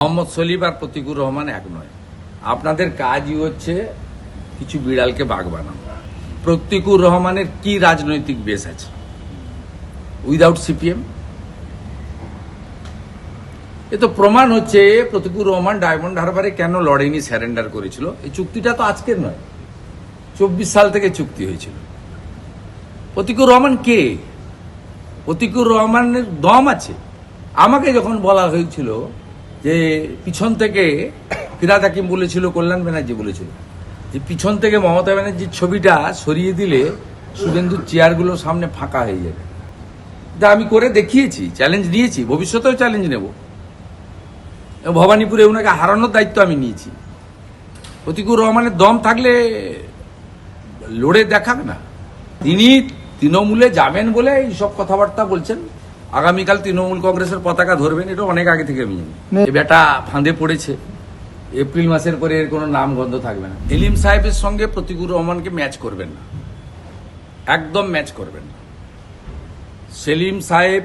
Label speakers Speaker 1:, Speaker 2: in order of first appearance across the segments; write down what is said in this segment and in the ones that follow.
Speaker 1: মোহাম্মদ সলিম আর প্রতিকুর রহমান এক নয়। আপনাদের কাজই হচ্ছে কিছু বিড়ালকে বাঘ বানানো। প্রতিকুর রহমানের কি রাজনৈতিক বেস আছে উইদাউট সিপিএম? এ তো প্রমাণ হচ্ছে প্রতিকুর রহমান ডায়মন্ড হারবারে কেন লড়েনি, স্যারেন্ডার করেছিল। এই চুক্তিটা তো আজকের নয়, 24 সাল থেকে চুক্তি হয়েছিল। প্রতিকুর রহমান কে? প্রতিকুর রহমানের দম আছে। আমাকে যখন বলা হয়েছিল যে পিছন থেকে ফিরাদ হাকিম বলেছিল, কল্যাণ ব্যানার্জি বলেছিল যে পিছন থেকে মমতা ব্যানার্জির ছবিটা সরিয়ে দিলে শুভেন্দুর চেয়ারগুলো সামনে ফাঁকা হয়ে যাবে, তা আমি করে দেখিয়েছি, চ্যালেঞ্জ নিয়েছি, ভবিষ্যতেও চ্যালেঞ্জ নেব। ভবানীপুরে ওনাকে হারানোর দায়িত্ব আমি নিয়েছি। প্রতিকুর রহমানের দম থাকলে লড়ে দেখাবে না। তিনি তৃণমূলে যাবেন বলে এইসব কথাবার্তা বলছেন। আগামীকাল তৃণমূল কংগ্রেসের পতাকা ধরবেন, এটা অনেক আগে থেকে আমি জানি। এই বেটা ফাঁদে পড়েছে, এপ্রিল মাসের পরে এর কোনো নাম গন্ধ থাকবে না। সেলিম সাহেবের সঙ্গে প্রতিকুর রহমানকে ম্যাচ করবেন না, একদম ম্যাচ করবেন না। সেলিম সাহেব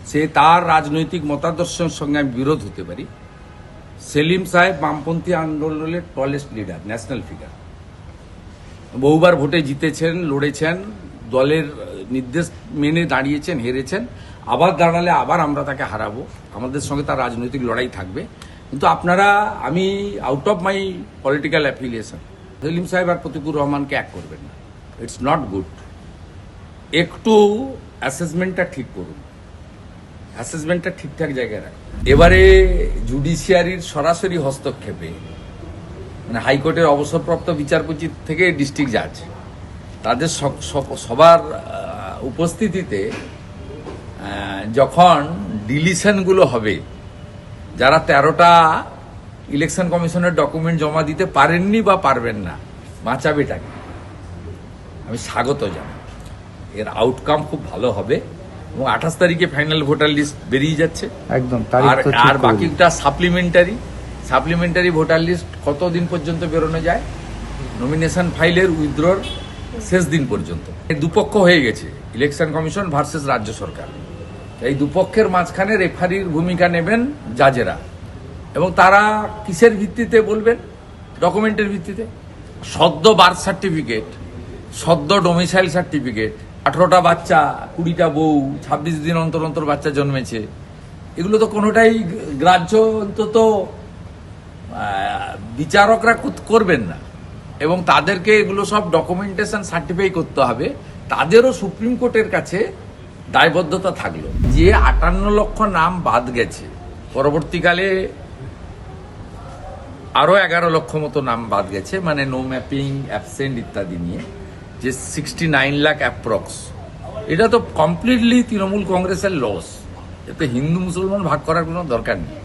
Speaker 1: সে তার রাজনৈতিক মতাদর্শের সঙ্গে আমি বিরোধ হতে পারি। সেলিম সাহেব বামপন্থী আন্দোলনের টলেস্ট লিডার, ন্যাশনাল ফিগার। বহুবার ভোটে জিতেছেন, লড়েছেন, দলের নির্দেশ মেনে দাঁড়িয়েছেন, হেরেছেন। আবার দাঁড়ালে আবার আমরা তাকে হারাবো, আমাদের সঙ্গে তার রাজনৈতিক লড়াই থাকবে। কিন্তু আপনারা, আমি out of my political affiliation, Salim সাহেব আর প্রতিকুর রহমানকে এক করবেন না। It's not good. একটু অ্যাসেসমেন্টটা ঠিক করুন, অ্যাসেসমেন্টটা ঠিকঠাক জায়গায় রাখুন। এবারে জুডিশিয়ারির সরাসরি হস্তক্ষেপে, মানে হাইকোর্টের অবসরপ্রাপ্ত বিচারপতি থেকে ডিস্ট্রিক্ট জাজ, তাদের সবার উপস্থিতিতে যখন ডিলিশনগুলো হবে, যারা 13টা ইলেকশন কমিশনের ডকুমেন্ট জমা দিতে পারেননি বা পারবেন না, বাঁচাবেটাকে আমি স্বাগত জানাই। এর আউটকাম খুব ভালো হবে এবং 28 তারিখে ফাইনাল ভোটার লিস্ট বেরিয়ে যাচ্ছে।
Speaker 2: একদম।
Speaker 1: আর বাকিটা সাপ্লিমেন্টারি ভোটার লিস্ট কতদিন পর্যন্ত বেরোনো যায়? নমিনেশন ফাইলের উইথড্রর শেষ দিন পর্যন্ত। দুপক্ষ হয়ে গেছে, ইলেকশন কমিশন ভার্সেস রাজ্য সরকার। এই দুপক্ষের মাঝখানে রেফারির ভূমিকা নেবেন জাজেরা, এবং তারা কিসের ভিত্তিতে বলবেন? ডকুমেন্টের ভিত্তিতে। সদ্য বার্থ সার্টিফিকেট, সদ্য ডোমিসাইল সার্টিফিকেট, 18টা বাচ্চা, 20টা বউ, 26 দিন অন্তর অন্তর বাচ্চা জন্মেছে, এগুলো তো কোনোটাই গ্রাহ্য অন্তত বিচারকরা করবেন না। এবং তাদেরকে এগুলো সব ডকুমেন্টেশন সার্টিফাই করতে হবে। তাদেরও সুপ্রিম কোর্টের কাছে দায়বদ্ধতা থাকলো। যে 58 লক্ষ নাম বাদ গেছে, পরবর্তীকালে আরো 11 লক্ষ মতো নাম বাদ গেছে, মানে নো ম্যাপিং, অ্যাবসেন্ট ইত্যাদি নিয়ে, যে 69 লাখ অ্যাপ্রক্স। এটা তো কমপ্লিটলি তৃণমূল কংগ্রেসের লস। এতে হিন্দু মুসলমান ভাগ করার কোনো দরকার নেই।